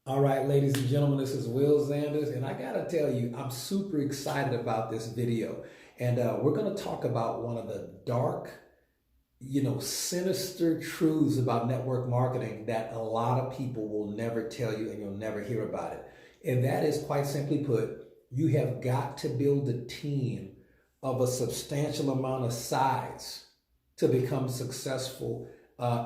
All right, ladies and gentlemen, this is Will Zanders, and I gotta tell you, I'm super excited about this video. And we're gonna talk about one of the dark, sinister truths about network marketing that a lot of people will never tell you and you'll never hear about it. And that is, quite simply put, you have got to build a team of a substantial amount of size to become successful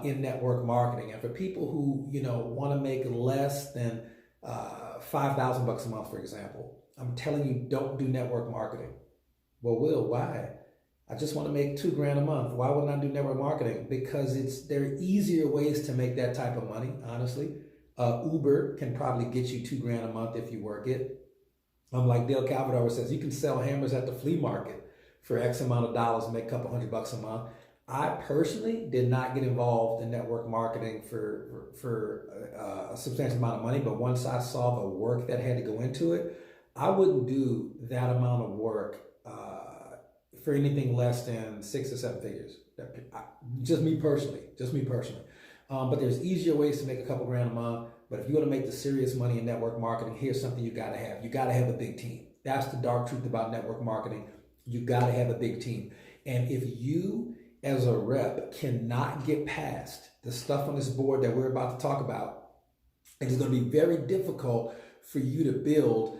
in network marketing. And for people who want to make less than $5,000 a month, for example, I'm telling you, don't do network marketing. Well, Will, why? I just want to make $2,000 a month. Why wouldn't I do network marketing? Because there are easier ways to make that type of money. Honestly, Uber can probably get you $2,000 a month if you work it. Like Dale Calvert says, you can sell hammers at the flea market for X amount of dollars and make a couple $100 a month. I personally did not get involved in network marketing for a substantial amount of money, but once I saw the work that had to go into it, I wouldn't do that amount of work for anything less than 6 or 7 figures. Just me personally. But there's easier ways to make a couple grand a month. But if you want to make the serious money in network marketing, here's something you got to have. You got to have a big team. That's the dark truth about network marketing. You got to have a big team. And if you, as a rep, cannot get past the stuff on this board that we're about to talk about, it is going to be very difficult for you to build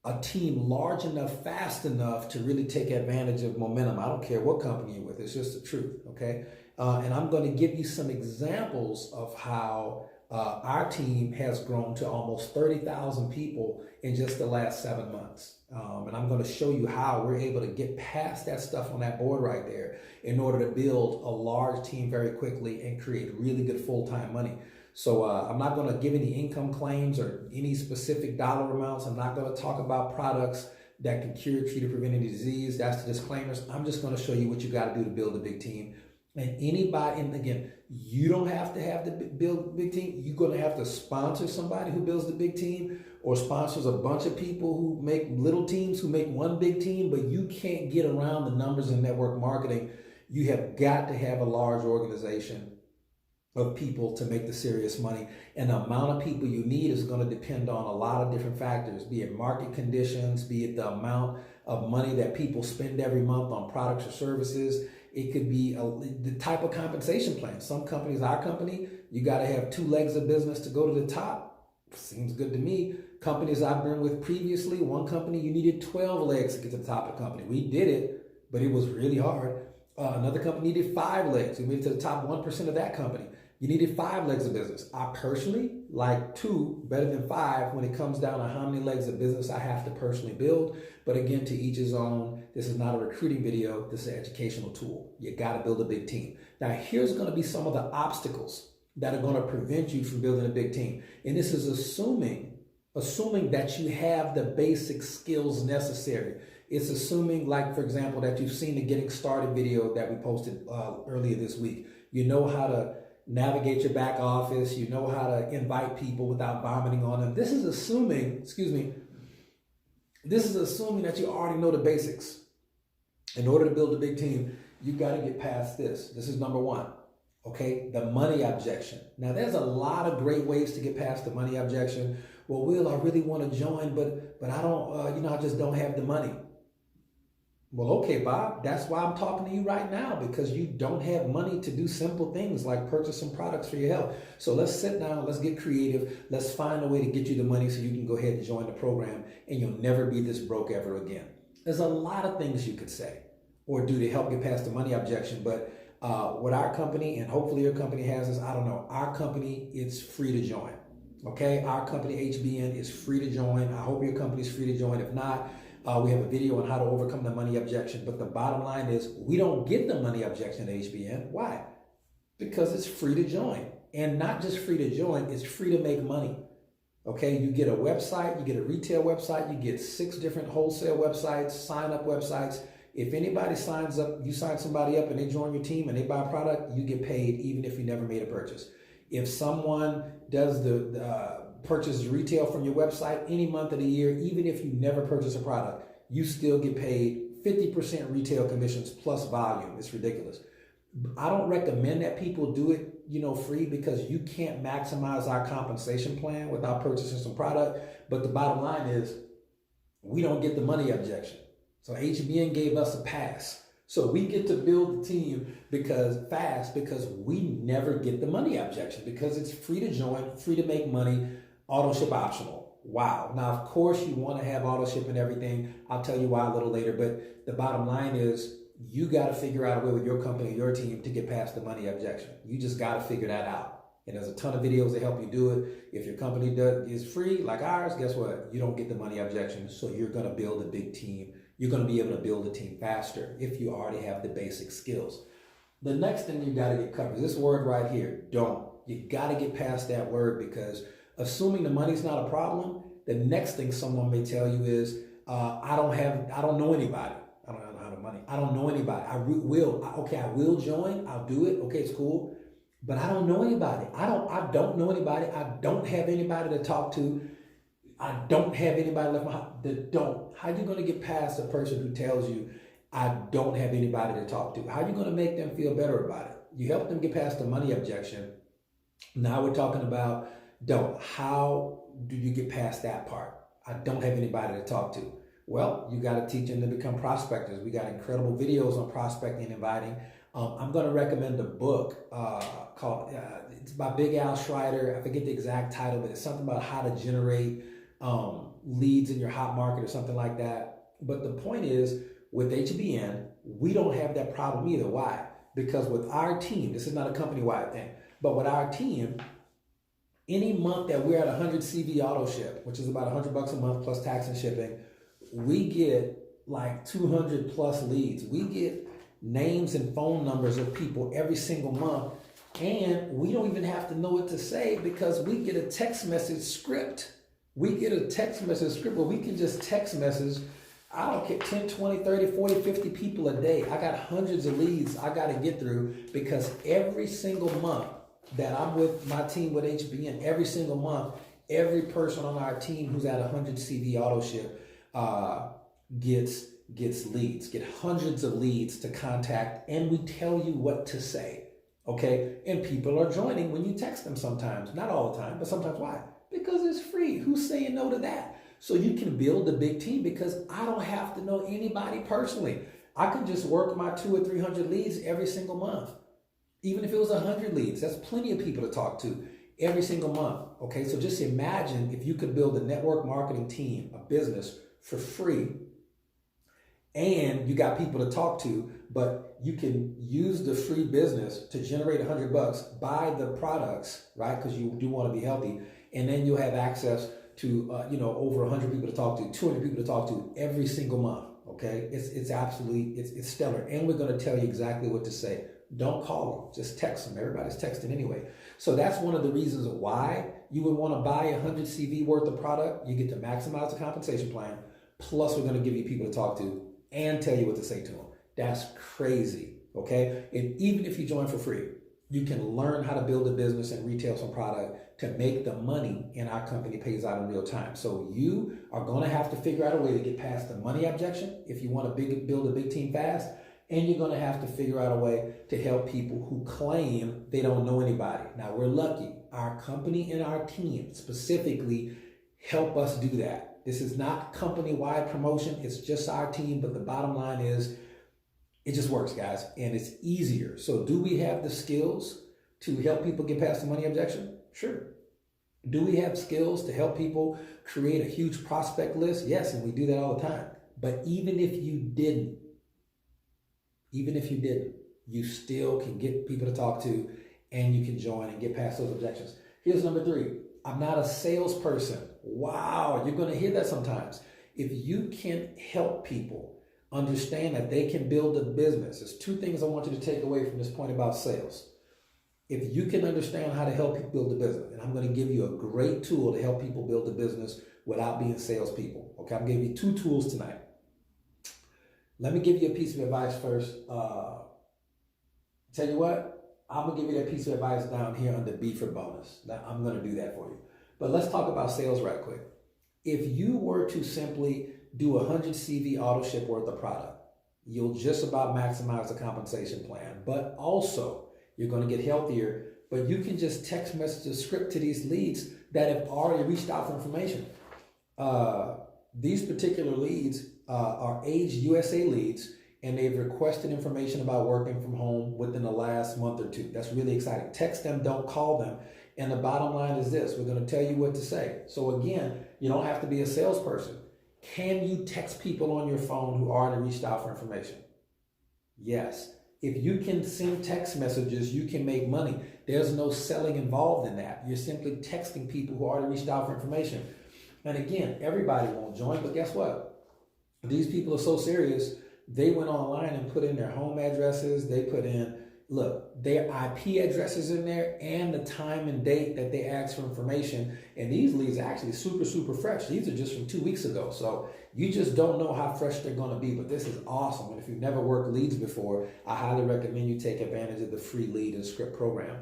a team large enough, fast enough to really take advantage of momentum. I don't care what company you're with. It's just the truth, okay? And I'm going to give you some examples of how our team has grown to almost 30,000 people in just the last 7 months. And I'm going to show you how we're able to get past that stuff on that board right there in order to build a large team very quickly and create really good full-time money. So I'm not going to give any income claims or any specific dollar amounts. I'm not going to talk about products that can cure, treat, or prevent any disease. That's the disclaimers. I'm just going to show you what you got to do to build a big team. And anybody, and again, you don't have to have to build a big team. You're going to have to sponsor somebody who builds the big team or sponsors a bunch of people who make little teams, who make one big team, but you can't get around the numbers in network marketing. You have got to have a large organization of people to make the serious money. And the amount of people you need is going to depend on a lot of different factors, be it market conditions, be it the amount of money that people spend every month on products or services. It could be the type of compensation plan. Some companies, our company, you got to have 2 legs of business to go to the top. Seems good to me. Companies I've been with previously, one company, you needed 12 legs to get to the top of the company. We did it, but it was really hard. Another company needed 5 legs. We made it to the top 1% of that company. You needed 5 legs of business. I personally like 2 better than 5 when it comes down to how many legs of business I have to personally build. But again, to each his own. This is not a recruiting video. This is an educational tool. You got to build a big team. Now, here's going to be some of the obstacles that are going to prevent you from building a big team. And this is assuming that you have the basic skills necessary. It's assuming, like, for example, that you've seen the Getting Started video that we posted earlier this week. You know how to navigate your back office. You know how to invite people without vomiting on them. This is assuming, that you already know the basics. In order to build a big team, you got to get past this. This is number 1. Okay, the money objection. Now, there's a lot of great ways to get past the money objection. Well, Will, I really want to join, but I don't, I just don't have the money. Well, okay, Bob, that's why I'm talking to you right now, because you don't have money to do simple things like purchase some products for your health. So let's sit down, let's get creative, let's find a way to get you the money so you can go ahead and join the program and you'll never be this broke ever again. There's a lot of things you could say or do to help get past the money objection, but with our company, and hopefully your company has this, I don't know, our company, it's free to join. Okay, our company HBN is free to join. I hope your company is free to join. If not, we have a video on how to overcome the money objection. But the bottom line is we don't get the money objection at HBN. Why? Because it's free to join. And not just free to join, it's free to make money. Okay, you get a website, you get a retail website, you get 6 different wholesale websites, sign-up websites. If anybody signs up, you sign somebody up and they join your team and they buy a product, you get paid even if you never made a purchase. If someone does the purchases retail from your website any month of the year, even if you never purchase a product, you still get paid 50% retail commissions plus volume. It's ridiculous. I don't recommend that people do it free because you can't maximize our compensation plan without purchasing some product. But the bottom line is we don't get the money objection. So HBN gave us a pass. So we get to build the team because we never get the money objection because it's free to join, free to make money, Autoship optional. Wow. Now, of course, you want to have Autoship and everything. I'll tell you why a little later. But the bottom line is you got to figure out a way with your company, your team to get past the money objection. You just got to figure that out. And there's a ton of videos that help you do it. If your company is free like ours, guess what? You don't get the money objection. So you're going to build a big team. You're going to be able to build a team faster if you already have the basic skills. The next thing you got to get covered is this word right here, don't. You got to get past that word because assuming the money's not a problem, the next thing someone may tell you is, I don't know anybody. I don't have money. I don't know anybody. I will join. I'll do it. Okay, it's cool. But I don't know anybody. I don't know anybody. I don't have anybody to talk to. I don't have anybody left behind. How are you going to get past a person who tells you, I don't have anybody to talk to? How are you going to make them feel better about it? You help them get past the money objection. Now we're talking about don't. How do you get past that part? I don't have anybody to talk to. Well, you got to teach them to become prospectors. We got incredible videos on prospecting and inviting. I'm going to recommend a book called, it's by Big Al Schreider. I forget the exact title, but it's something about how to generate leads in your hot market or something like that. But the point is, with HBN, we don't have that problem either. Why? Because with our team, this is not a company-wide thing, but with our team, any month that we're at 100 CV Autoship, which is about $100 a month plus tax and shipping, we get like 200 plus leads. We get names and phone numbers of people every single month, and we don't even have to know what to say because we get a text message script. We get a text message script where we can just text message, I don't care, 10, 20, 30, 40, 50 people a day. I got hundreds of leads I got to get through because every single month that I'm with my team with HBN, every single month, every person on our team who's at 100 CV Autoship gets leads, get hundreds of leads to contact, and we tell you what to say, okay? And people are joining when you text them sometimes, not all the time, but sometimes. Why? Because it's free. Who's saying no to that? So you can build a big team because I don't have to know anybody personally. I can just work my 200 or 300 leads every single month. Even if it was 100 leads, that's plenty of people to talk to every single month, okay? So just imagine if you could build a network marketing team, a business for free, and you got people to talk to, but you can use the free business to generate $100, buy the products, right? Because you do want to be healthy, and then you'll have access to over 100 people to talk to, 200 people to talk to every single month. Okay, it's absolutely it's stellar, and we're going to tell you exactly what to say. Don't call them, just text them. Everybody's texting anyway. So that's one of the reasons why you would want to buy 100 CV worth of product. You get to maximize the compensation plan. Plus, we're going to give you people to talk to and tell you what to say to them. That's crazy, okay? And even if you join for free, you can learn how to build a business and retail some product to make the money in our company pays out in real time. So you are going to have to figure out a way to get past the money objection if you want to build a big team fast. And you're going to have to figure out a way to help people who claim they don't know anybody. Now, we're lucky. Our company and our team specifically help us do that. This is not company-wide promotion. It's just our team. But the bottom line is it just works, guys, and it's easier. So do we have the skills to help people get past the money objection? Sure. Do we have skills to help people create a huge prospect list? Yes, and we do that all the time. But even if you didn't, you still can get people to talk to, and you can join and get past those objections. Here's number 3. I'm not a salesperson. Wow, you're going to hear that sometimes. If you can help people understand that they can build a business, there's 2 things I want you to take away from this point about sales. If you can understand how to help people build a business, and I'm going to give you a great tool to help people build a business without being salespeople. Okay, I'm giving you 2 tools tonight. Let me give you a piece of advice first. Tell you what, I'm going to give you that piece of advice down here under B for bonus. Now, I'm going to do that for you. But let's talk about sales right quick. If you were to simply do 100 CV Autoship worth of product, you'll just about maximize the compensation plan. But also, you're going to get healthier but you can just text message a script to these leads that have already reached out for information. These particular leads are Age USA leads, and they've requested information about working from home within the last month or two. That's really exciting. Text them, don't call them. And the bottom line is this: we're going to tell you what to say. So again, you don't have to be a salesperson. Can you text people on your phone who already reached out for information? Yes. If you can send text messages, you can make money. There's no selling involved in that. You're simply texting people who already reached out for information. And again, everybody won't join, but guess what? These people are so serious, they went online and put in their home addresses. They put in, look, their IP addresses in there and the time and date that they asked for information. And these leads are actually super, super fresh. These are just from 2 weeks ago. So you just don't know how fresh they're going to be, but this is awesome. And if you've never worked leads before, I highly recommend you take advantage of the free lead and script program.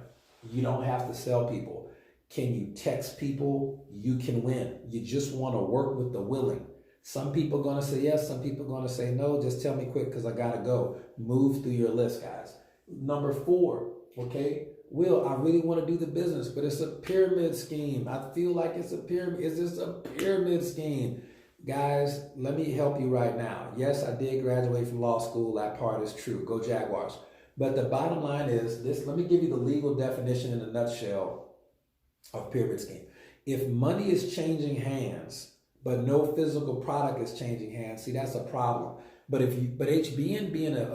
You don't have to sell people. Can you text people? You can win. You just want to work with the willing. Some people are going to say yes. Some people are going to say no. Just tell me quick because I got to go. Move through your list, guys. Number 4, okay? Will, I really want to do the business, but it's a pyramid scheme. I feel like it's a pyramid. Is this a pyramid scheme? Guys, let me help you right now. Yes, I did graduate from law school. That part is true. Go Jaguars. But the bottom line is this. Let me give you the legal definition in a nutshell of pyramid scheme. If money is changing hands, but no physical product is changing hands, see, that's a problem. But HBN being at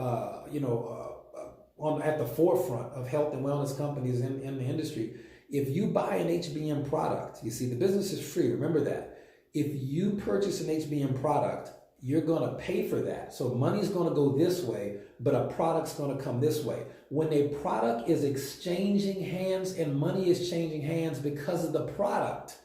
the forefront of health and wellness companies in the industry, if you buy an HBN product, you see, the business is free. Remember that. If you purchase an HBN product, you're going to pay for that. So money's going to go this way, but a product's going to come this way. When a product is exchanging hands and money is changing hands because of the product,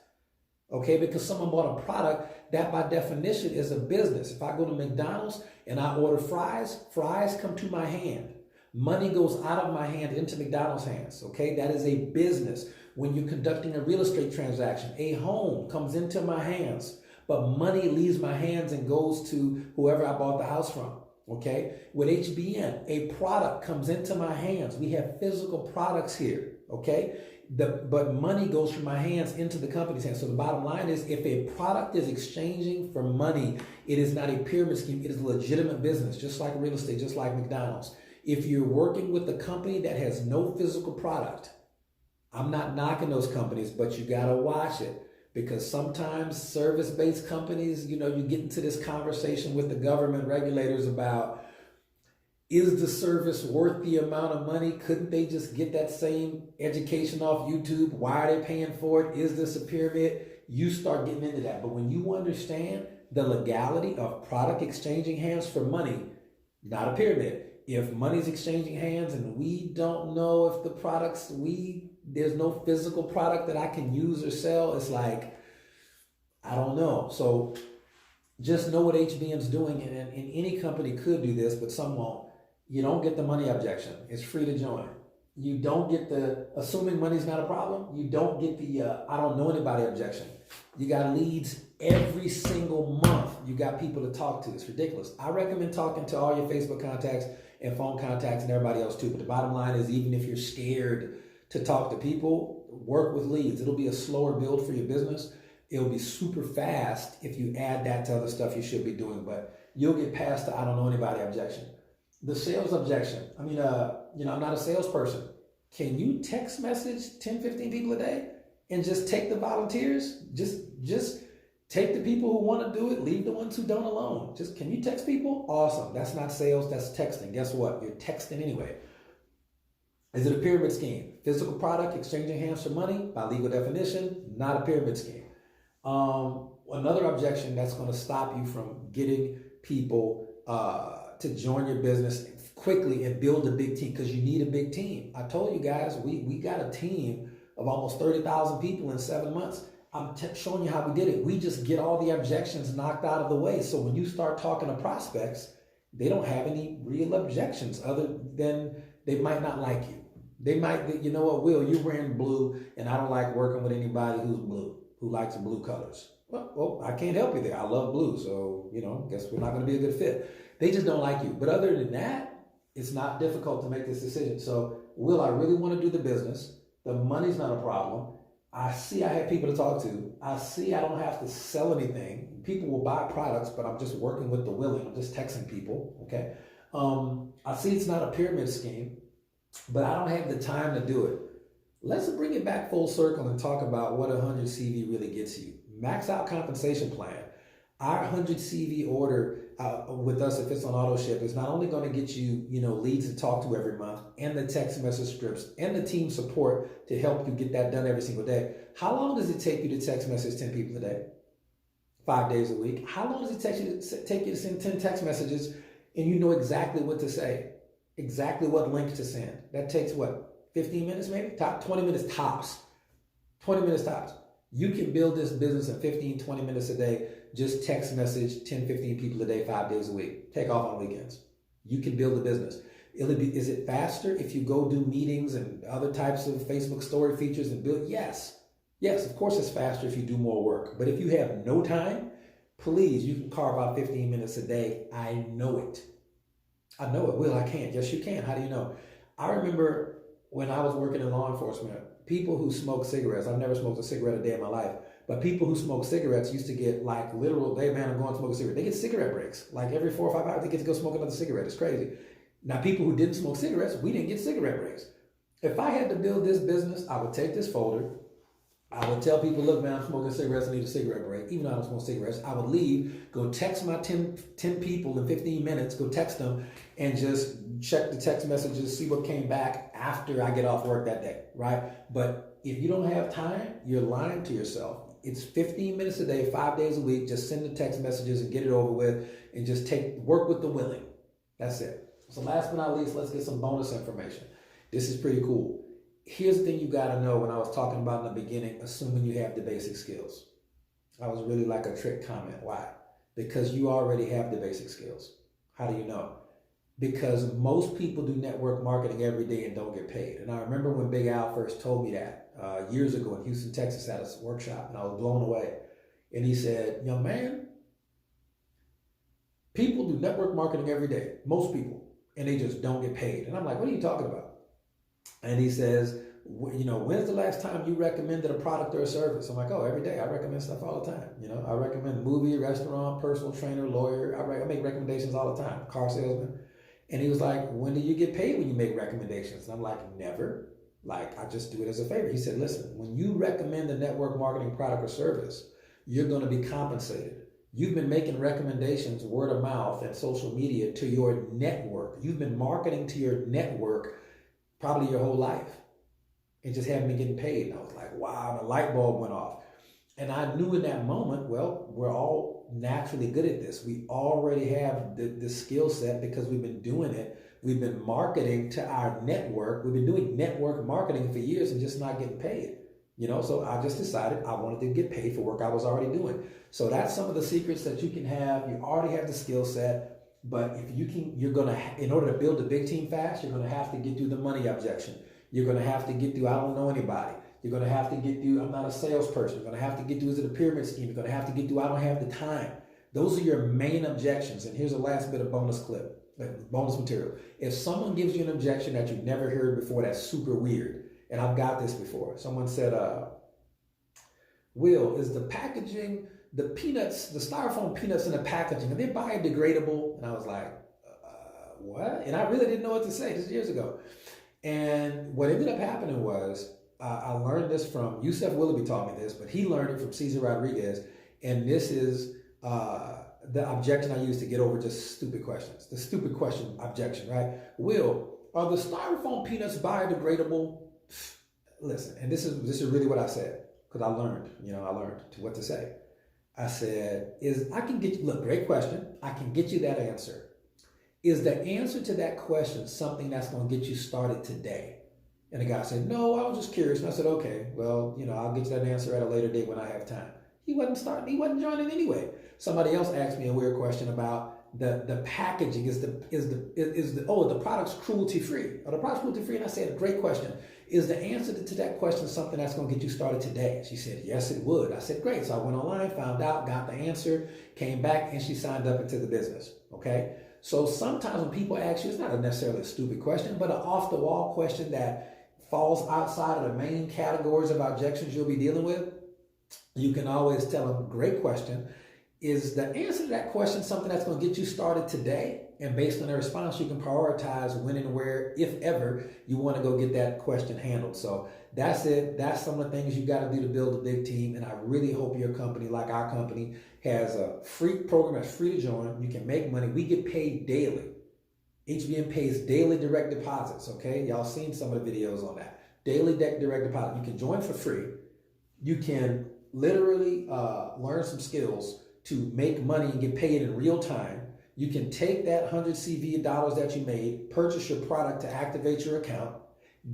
okay, because someone bought a product, that by definition is a business. If I go to McDonald's and I order fries, fries come to my hand. Money goes out of my hand into McDonald's hands, okay? That is a business. When you're conducting a real estate transaction, a home comes into my hands, but money leaves my hands and goes to whoever I bought the house from, okay? With HBN, a product comes into my hands. We have physical products here, okay? But money goes from my hands into the company's hands. So the bottom line is, if a product is exchanging for money, it is not a pyramid scheme. It is a legitimate business, just like real estate, just like McDonald's. If you're working with a company that has no physical product, I'm not knocking those companies, but you got to watch it, because sometimes service-based companies, you get into this conversation with the government regulators about, is the service worth the amount of money? Couldn't they just get that same education off YouTube? Why are they paying for it? Is this a pyramid? You start getting into that. But when you understand the legality of product exchanging hands for money, not a pyramid. If money's exchanging hands and we don't know if the products, there's no physical product that I can use or sell, it's like, I don't know. So just know what HBN's doing, and any company could do this, but some won't. You don't get the money objection. It's free to join. You don't get the assuming money's not a problem. You don't get the I don't know anybody objection. You got leads every single month. You got people to talk to. It's ridiculous. I recommend talking to all your Facebook contacts and phone contacts and everybody else too. But the bottom line is, even if you're scared to talk to people, work with leads. It'll be a slower build for your business. It'll be super fast if you add that to other stuff you should be doing. But you'll get past the I don't know anybody objection. The sales objection. I'm not a salesperson. Can you text message 10, 15 people a day and just take the volunteers? Just take the people who want to do it, leave the ones who don't alone. Can you text people? Awesome. That's not sales, that's texting. Guess what? You're texting anyway. Is it a pyramid scheme? Physical product, exchanging hands for money, by legal definition, not a pyramid scheme. Another objection that's going to stop you from getting people to join your business quickly and build a big team, because you need a big team. I told you guys, we got a team of almost 30,000 people in 7 months. I'm showing you how we did it. We just get all the objections knocked out of the way. So when you start talking to prospects, they don't have any real objections other than they might not like you. They might, you know what, Will, you're wearing blue and I don't like working with anybody who's blue, who likes blue colors. Well, I can't help you there. I love blue. So, guess we're not going to be a good fit. They just don't like you. But other than that, it's not difficult to make this decision. So, Will, I really want to do the business. The money's not a problem. I see I have people to talk to. I see I don't have to sell anything. People will buy products, but I'm just working with the willing. I'm just texting people, okay? I see it's not a pyramid scheme, but I don't have the time to do it. Let's bring it back full circle and talk about what 100 CV really gets you. Max out compensation plan. Our 100 CV order with us, if it's on Autoship, is not only going to get you, leads to talk to every month, and the text message scripts, and the team support to help you get that done every single day. How long does it take you to text message 10 people a day? 5 days a week. How long does it take you to send 10 text messages and you know exactly what to say, exactly what link to send? That takes what, 15 minutes maybe? 20 minutes tops. 20 minutes tops. You can build this business in 15, 20 minutes a day. Just text message 10, 15 people a day, 5 days a week. Take off on weekends. You can build a business. Is it faster if you go do meetings and other types of Facebook story features and build? Yes. Yes, of course it's faster if you do more work. But if you have no time, please, you can carve out 15 minutes a day. I know it. I know it. Will, I can't. Yes, you can. How do you know? I remember when I was working in law enforcement, people who smoke cigarettes, I've never smoked a cigarette a day in my life, but people who smoke cigarettes used to get like literal, hey man, I'm going to smoke a cigarette. They get cigarette breaks. Like every 4 or 5 hours, they get to go smoke another cigarette. It's crazy. Now, people who didn't smoke cigarettes, we didn't get cigarette breaks. If I had to build this business, I would take this folder. I would tell people, look, man, I'm smoking cigarettes. I need a cigarette break. Even though I don't smoke cigarettes, I would leave, go text my 10 people in 15 minutes, go text them, and just check the text messages, see what came back after I get off work that day, right? But if you don't have time, you're lying to yourself. It's 15 minutes a day, 5 days a week. Just send the text messages and get it over with, and just work with the willing. That's it. So last but not least, let's get some bonus information. This is pretty cool. Here's the thing you got to know when I was talking about in the beginning, assuming you have the basic skills. I was really like a trick comment. Why? Because you already have the basic skills. How do you know? Because most people do network marketing every day and don't get paid. And I remember when Big Al first told me that years ago in Houston, Texas at a workshop, and I was blown away. And he said, young man, people do network marketing every day, most people, and they just don't get paid. And I'm like, what are you talking about? And he says, when's the last time you recommended a product or a service? I'm like, oh, every day. I recommend stuff all the time. I recommend movie, restaurant, personal trainer, lawyer. I make recommendations all the time, car salesman. And he was like, when do you get paid when you make recommendations? And I'm like, never. Like, I just do it as a favor. He said, listen, when you recommend a network marketing product or service, you're going to be compensated. You've been making recommendations, word of mouth and social media to your network. You've been marketing to your network probably your whole life and just haven't been getting paid. And I was like, wow, the light bulb went off. And I knew in that moment, well, we're all naturally good at this. We already have the skill set because we've been doing it. We've been marketing to our network. We've been doing network marketing for years and just not getting paid. So I just decided I wanted to get paid for work I was already doing. So that's some of the secrets that you can have. You already have the skill set. But if you can, in order to build a big team fast, you're going to have to get through the money objection. You're going to have to get through, I don't know anybody. You're going to have to get through, I'm not a salesperson. You're going to have to get through, is it a pyramid scheme? You're going to have to get through, I don't have the time. Those are your main objections. And here's the last bit of bonus material. If someone gives you an objection that you've never heard before, that's super weird. And I've got this before. Someone said, Will, is the packaging, the peanuts, the styrofoam peanuts in the packaging, are they biodegradable? And I was like, what? And I really didn't know what to say. This is years ago. And what ended up happening was, I learned this from, Yusef Willoughby taught me this, but he learned it from Cesar Rodriguez. And this is the objection I use to get over just stupid questions. The stupid question objection, right? Will, are the styrofoam peanuts biodegradable? Listen, and this is really what I said, because I learned what to say. I said, great question. I can get you that answer. Is the answer to that question something that's going to get you started today? And the guy said, no, I was just curious. And I said, okay, well, I'll get you that answer at a later date when I have time. He wasn't joining anyway. Somebody else asked me a weird question about the packaging. Is the product's cruelty free? Are the products cruelty free? And I said, great question. Is the answer to that question something that's going to get you started today? She said, yes, it would. I said, great. So I went online, found out, got the answer, came back, and she signed up into the business. Okay. So sometimes when people ask you, it's not necessarily a stupid question, but an off the wall question that falls outside of the main categories of objections you'll be dealing with, you can always tell them, great question. Is the answer to that question something that's going to get you started today? And based on their response, you can prioritize when and where, if ever, you want to go get that question handled. So that's it. That's some of the things you got to do to build a big team. And I really hope your company, like our company, has a free program that's free to join. You can make money. We get paid daily. HBN pays daily direct deposits, okay? Y'all seen some of the videos on that. Daily direct deposit. You can join for free. You can literally learn some skills to make money and get paid in real time. You can take that 100 CV dollars that you made, purchase your product to activate your account,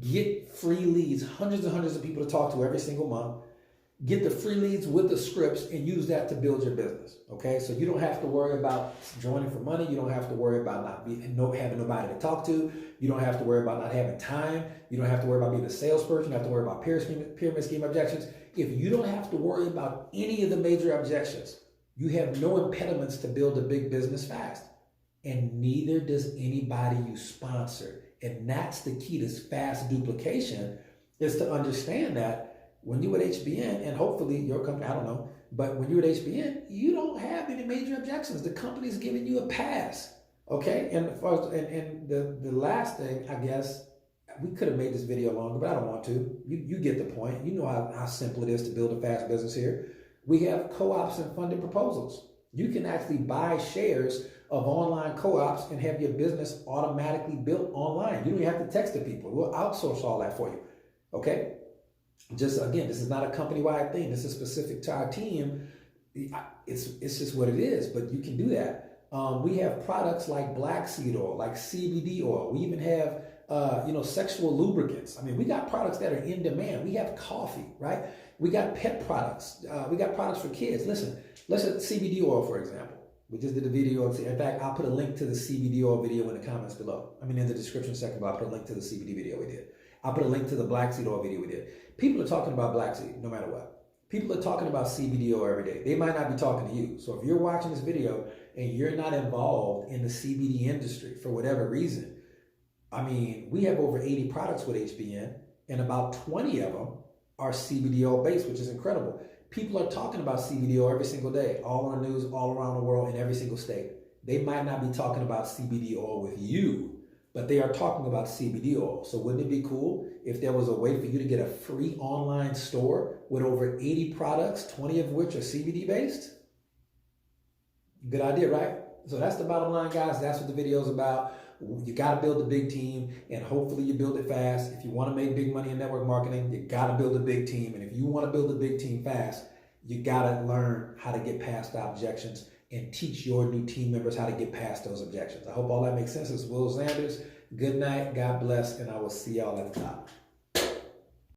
get free leads, hundreds and hundreds of people to talk to every single month, get the free leads with the scripts and use that to build your business, okay? So you don't have to worry about joining for money. You don't have to worry about having nobody to talk to. You don't have to worry about not having time. You don't have to worry about being a salesperson. You don't have to worry about pyramid scheme objections. If you don't have to worry about any of the major objections, you have no impediments to build a big business fast. And neither does anybody you sponsor. And that's the key to fast duplication, is to understand that when you're at HBN, and hopefully your company, I don't know, but when you're at HBN, you don't have any major objections. The company's giving you a pass, okay? And the last thing, I guess, we could have made this video longer, but I don't want to. You get the point. You know how simple it is to build a fast business here. We have co-ops and funded proposals. You can actually buy shares of online co-ops and have your business automatically built online. You don't even have to text the people. We'll outsource all that for you, okay? Just again, this is not a company-wide thing. This is specific to our team. It's just what it is, but you can do that. We have products like black seed oil, like CBD oil. We even have sexual lubricants. I mean, we got products that are in demand. We have coffee, right? We got pet products. We got products for kids. Listen, let's at CBD oil, for example. We just did a video. In fact, I'll put a link to the CBD oil video in the comments below. I mean, in the description section, but I'll put a link to the CBD video we did. I'll put a link to the black seed oil video we did. People are talking about black seed no matter what. People are talking about CBD oil every day. They might not be talking to you. So if you're watching this video and you're not involved in the CBD industry for whatever reason, I mean, we have over 80 products with HBN, and about 20 of them are CBD oil based, which is incredible. People are talking about CBD oil every single day, all on the news, all around the world, in every single state. They might not be talking about CBD oil with you, but they are talking about CBD oil. So wouldn't it be cool if there was a way for you to get a free online store with over 80 products, 20 of which are CBD based? Good idea, right? So that's the bottom line, guys. That's what the video is about. You got to build a big team, and hopefully you build it fast. If you want to make big money in network marketing, you got to build a big team. And if you want to build a big team fast, you got to learn how to get past the objections and teach your new team members how to get past those objections. I hope all that makes sense. It's Will Sanders. Good night. God bless. And I will see y'all at the top.